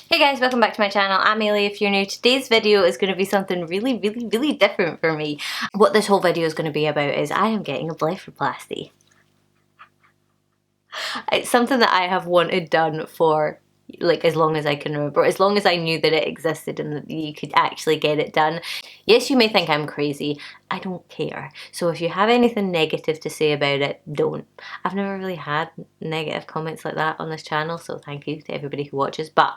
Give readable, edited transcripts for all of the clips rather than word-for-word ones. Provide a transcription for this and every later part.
Hey guys, welcome back to my channel. I'm Ailey if you're new. Today's video is going to be something really different for me. What this whole video is going to be about is I am getting a blepharoplasty. It's something that I have wanted done for like as long as I can remember, as long as I knew that it existed and that you could actually get it done. Yes, you may think I'm crazy. I don't care. So if you have anything negative to say about it, don't. I've never really had negative comments like that on this channel, so thank you to everybody who watches. But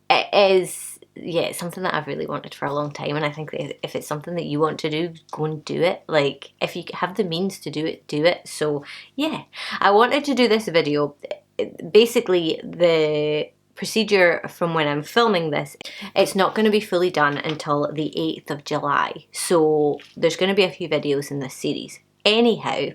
it is, yeah, it's something that I've really wanted for a long time, and I think that if it's something that you want to do, go and do it. Like, if you have the means to do it, do it. So yeah, I wanted to do this video. Basically, the procedure from when I'm filming this, it's not going to be fully done until the 8th of July. So there's going to be a few videos in this series. Anyhow,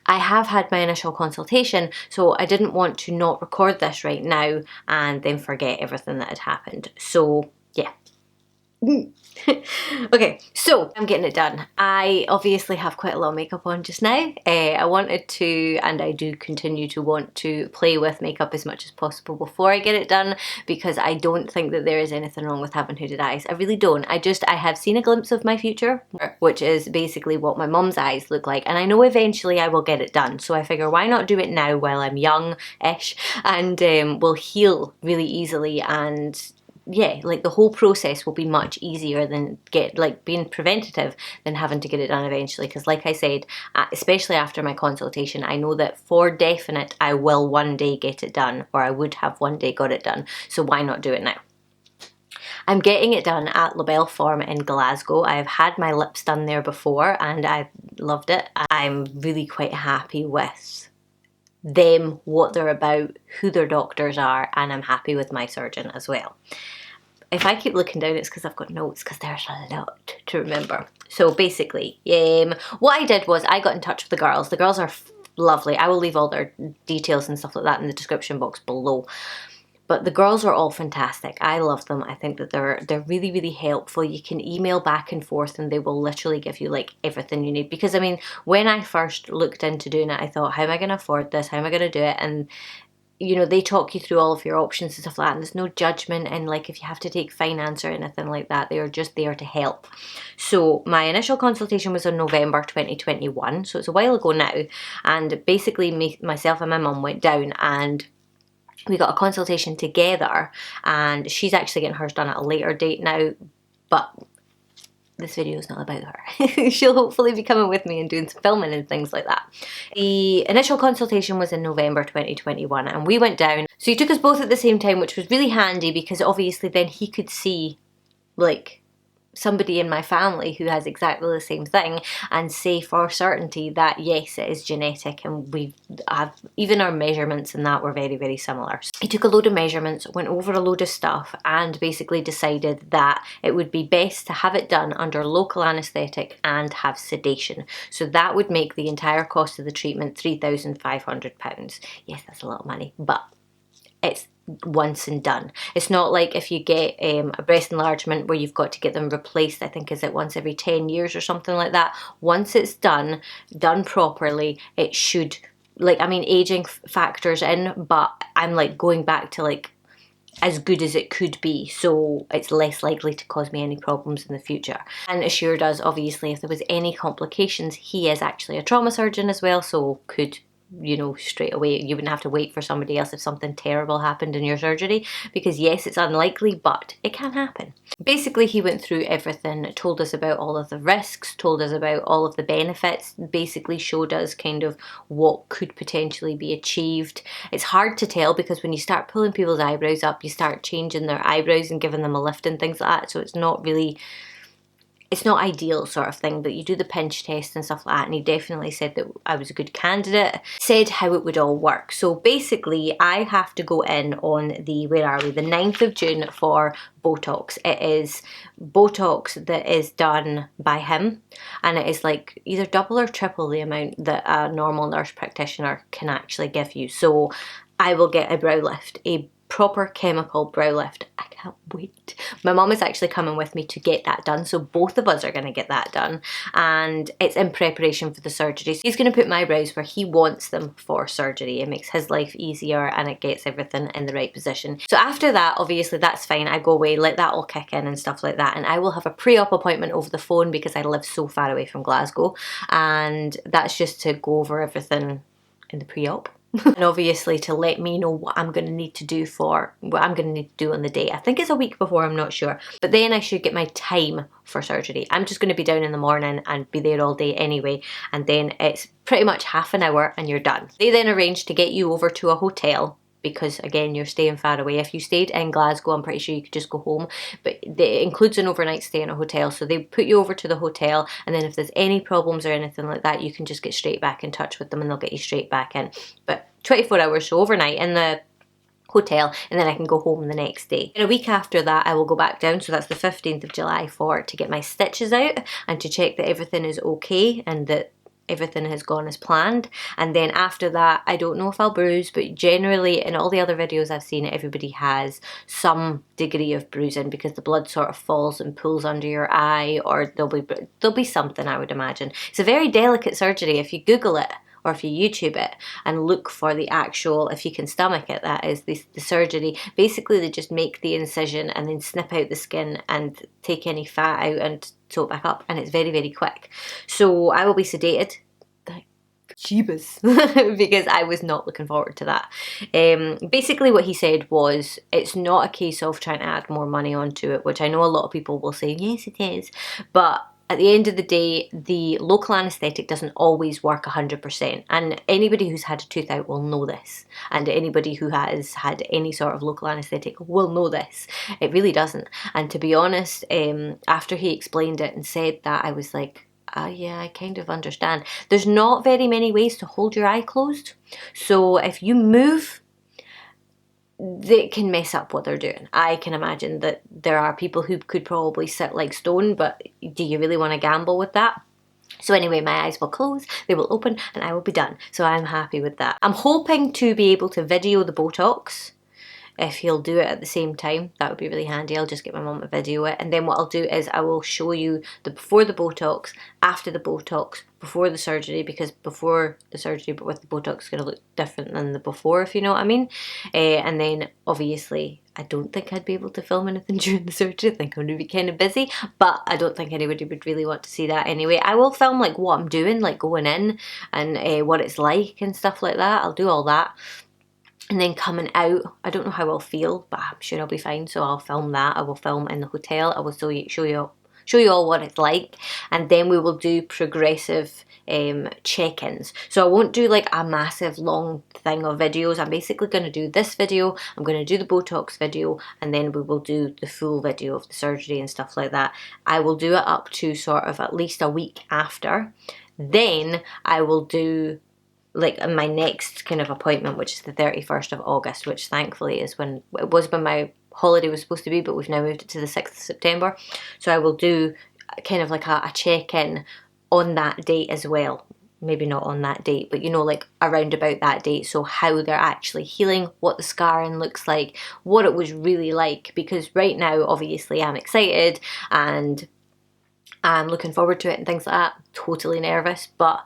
I have had my initial consultation, so I didn't want to not record this right now and then forget everything that had happened. So yeah. Okay, so I'm getting it done. I obviously have quite a lot of makeup on just now. I wanted to, and I do continue to want to, play with makeup as much as possible before I get it done, because I don't think that there is anything wrong with having hooded eyes. I really don't. I have seen a glimpse of my future, which is basically what my mum's eyes look like, and I know eventually I will get it done. So I figure, why not do it now while I'm young-ish, and will heal really easily, and yeah, like the whole process will be much easier than being preventative than having to get it done eventually. Because like I said, especially after my consultation, I know that for definite I will one day get it done, or I would have one day got it done. So why not do it now? I'm getting it done at Blepharoplasty in Glasgow. I've had my lips done there before and I've loved it. I'm really quite happy with them, what they're about, who their doctors are, and I'm happy with my surgeon as well. If I keep looking down, it's because I've got notes, because there's a lot to remember. So basically, what I did was I got in touch with the girls. The girls are lovely. I will leave all their details and stuff like that in the description box below. But the girls are all fantastic. I love them. I think that they're really helpful. You can email back and forth and they will literally give you like everything you need. Because I mean, when I first looked into doing it, I thought, how am I going to afford this? How am I going to do it? And you know, they talk you through all of your options and stuff like that, and there's no judgment, and like if you have to take finance or anything like that, they are just there to help. So my initial consultation was in November 2021, so it's a while ago now, and basically myself and my mum went down and we got a consultation together, and she's actually getting hers done at a later date now, but this video is not about her. She'll hopefully be coming with me and doing some filming and things like that. The initial consultation was in November 2021 and we went down. So he took us both at the same time, which was really handy because obviously then he could see like somebody in my family who has exactly the same thing and say for certainty that yes, it is genetic, and we have even our measurements and that were very similar. So he took a load of measurements, went over a load of stuff, and basically decided that it would be best to have it done under local anaesthetic and have sedation. So that would make the entire cost of the treatment £3,500. Yes, that's a lot of money, but it's once and done. It's not like if you get a breast enlargement where you've got to get them replaced, I think is it once every 10 years or something like that. Once it's done properly, it should, like, I mean, aging factors in, but I'm like going back to like as good as it could be, so it's less likely to cause me any problems in the future. And assured us, obviously, if there was any complications, he is actually a trauma surgeon as well, so could, you know, straight away, you wouldn't have to wait for somebody else if something terrible happened in your surgery, because yes, it's unlikely, but it can happen. Basically, he went through everything, told us about all of the risks, told us about all of the benefits, basically showed us kind of what could potentially be achieved. It's hard to tell because when you start pulling people's eyebrows up, you start changing their eyebrows and giving them a lift and things like that, so it's not really, it's not ideal sort of thing, but you do the pinch test and stuff like that, and he definitely said that I was a good candidate, said how it would all work. So basically I have to go in on the, where are we, the 9th of June for Botox. It is Botox that is done by him, and it is like either double or triple the amount that a normal nurse practitioner can actually give you. So I will get a brow lift, a proper chemical brow lift. I can't wait. My mum is actually coming with me to get that done, so both of us are going to get that done, and it's in preparation for the surgery. So he's going to put my brows where he wants them for surgery. It makes his life easier and it gets everything in the right position. So after that, obviously that's fine. I go away, let that all kick in and stuff like that, and I will have a pre-op appointment over the phone because I live so far away from Glasgow, and that's just to go over everything in the pre-op. And obviously to let me know what I'm going to need to do on the day. I think it's a week before, I'm not sure. But then I should get my time for surgery. I'm just going to be down in the morning and be there all day anyway. And then it's pretty much half an hour and you're done. They then arrange to get you over to a hotel, because again, you're staying far away. If you stayed in Glasgow, I'm pretty sure you could just go home, but it includes an overnight stay in a hotel. So they put you over to the hotel, and then if there's any problems or anything like that, you can just get straight back in touch with them and they'll get you straight back in. But 24 hours, so overnight in the hotel, and then I can go home the next day. In a week after that, I will go back down, so that's the 15th of July, to get my stitches out and to check that everything is okay and that everything has gone as planned. And then after that, I don't know if I'll bruise, but generally in all the other videos I've seen, everybody has some degree of bruising because the blood sort of falls and pools under your eye, or there'll be something, I would imagine. It's a very delicate surgery. If you Google it or if you YouTube it and look for the actual, if you can stomach it, that is the surgery. Basically they just make the incision and then snip out the skin and take any fat out and sew it back up, and it's very, very quick. So I will be sedated. Jeebus. Because I was not looking forward to that. Basically what he said was, it's not a case of trying to add more money onto it, which I know a lot of people will say, yes it is, but at the end of the day, the local anaesthetic doesn't always work 100%, and anybody who's had a tooth out will know this, and anybody who has had any sort of local anaesthetic will know this. It really doesn't. And to be honest, after he explained it and said that, I was like, yeah, I kind of understand. There's not very many ways to hold your eye closed, so if you move, they can mess up what they're doing. I can imagine that there are people who could probably sit like stone, but do you really want to gamble with that? So anyway, my eyes will close, they will open, and I will be done. So I'm happy with that. I'm hoping to be able to video the Botox. If he'll do it at the same time, that would be really handy. I'll just get my mum to video it, and then what I'll do is I will show you the before the Botox, after the Botox, before the surgery, because before the surgery but with the Botox is going to look different than the before, if you know what I mean. And then obviously I don't think I'd be able to film anything during the surgery. I think I'm going to be kind of busy, but I don't think anybody would really want to see that anyway. I will film like what I'm doing, like going in and what it's like and stuff like that. I'll do all that. And then coming out, I don't know how I'll feel, but I'm sure I'll be fine, so I'll film that. I will film in the hotel. I will show you all what it's like, and then we will do progressive check-ins. So I won't do like a massive long thing of videos. I'm basically going to do this video, I'm going to do the Botox video, and then we will do the full video of the surgery and stuff like that. I will do it up to sort of at least a week after. Then I will do like my next kind of appointment, which is the 31st of August, which thankfully is when my holiday was supposed to be, but we've now moved it to the 6th of September. So I will do kind of like a check-in on that date as well. Maybe not on that date, but you know, like around about that date. So how they're actually healing, what the scarring looks like, what it was really like. Because right now, obviously, I'm excited and I'm looking forward to it and things like that. Totally nervous, but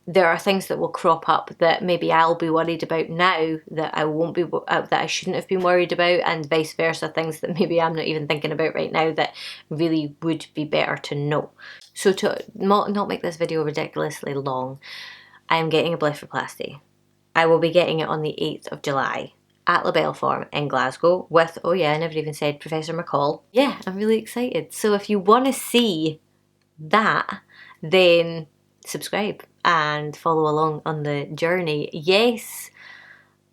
there are things that will crop up that maybe I'll be worried about now that I won't be, that I shouldn't have been worried about, and vice versa, things that maybe I'm not even thinking about right now that really would be better to know. So to not make this video ridiculously long, I am getting a blepharoplasty. I will be getting it on the 8th of July at La Belle Farm in Glasgow with, oh yeah, I never even said Professor McCaul. Yeah, I'm really excited. So if you want to see that, then subscribe and follow along on the journey. Yes,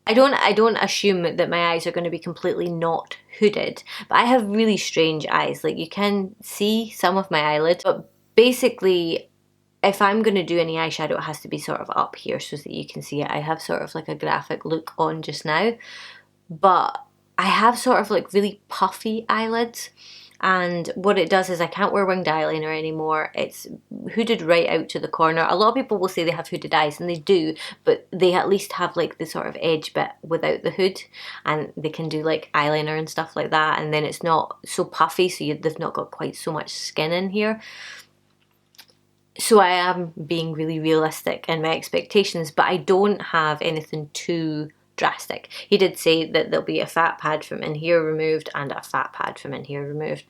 I don't assume that my eyes are going to be completely not hooded, but I have really strange eyes. Like, you can see some of my eyelids, but basically if I'm going to do any eyeshadow, it has to be sort of up here so that you can see it. I have sort of like a graphic look on just now, but I have sort of like really puffy eyelids, and what it does is I can't wear winged eyeliner anymore. It's hooded right out to the corner. A lot of people will say they have hooded eyes, and they do, but they at least have like the sort of edge bit without the hood, and they can do like eyeliner and stuff like that, and then it's not so puffy, so they've not got quite so much skin in here. So I am being really realistic in my expectations, but I don't have anything too drastic. He did say that there'll be a fat pad from in here removed and a fat pad from in here removed.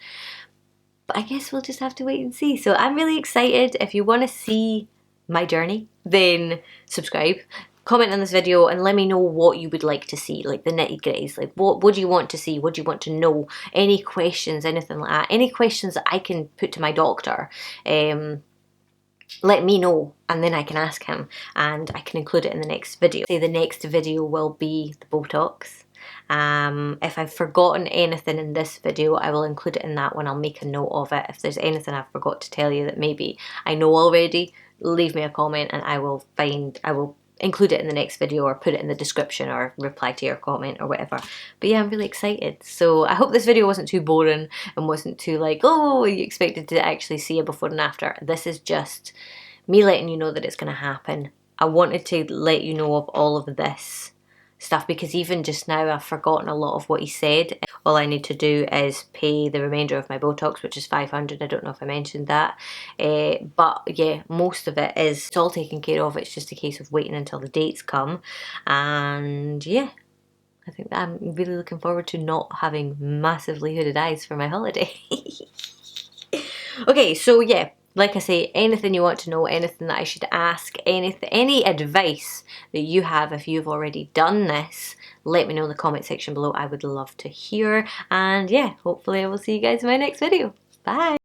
But I guess we'll just have to wait and see. So I'm really excited. If you want to see my journey, then subscribe. Comment on this video and let me know what you would like to see, like the nitty gritties. Like what do you want to see? What do you want to know? Any questions, anything like that? Any questions that I can put to my doctor? Let me know, and then I can ask him, and I can include it in the next video. Say the next video will be the Botox. If I've forgotten anything in this video, I will include it in that one. I'll make a note of it. If there's anything I forgot to tell you that maybe I know already, leave me a comment and I will include it in the next video, or put it in the description, or reply to your comment or whatever. But yeah, I'm really excited. So I hope this video wasn't too boring and wasn't too like, oh, you expected to actually see a before and after. This is just me letting you know that it's going to happen. I wanted to let you know of all of this stuff because even just now I've forgotten a lot of what he said. All I need to do is pay the remainder of my Botox, which is 500. I don't know if I mentioned that, but yeah, most of it is, it's all taken care of. It's just a case of waiting until the dates come, and yeah, I think that I'm really looking forward to not having massively hooded eyes for my holiday. Okay, so yeah, like I say, anything you want to know, anything that I should ask, any advice that you have if you've already done this, let me know in the comment section below. I would love to hear. And yeah, hopefully I will see you guys in my next video. Bye!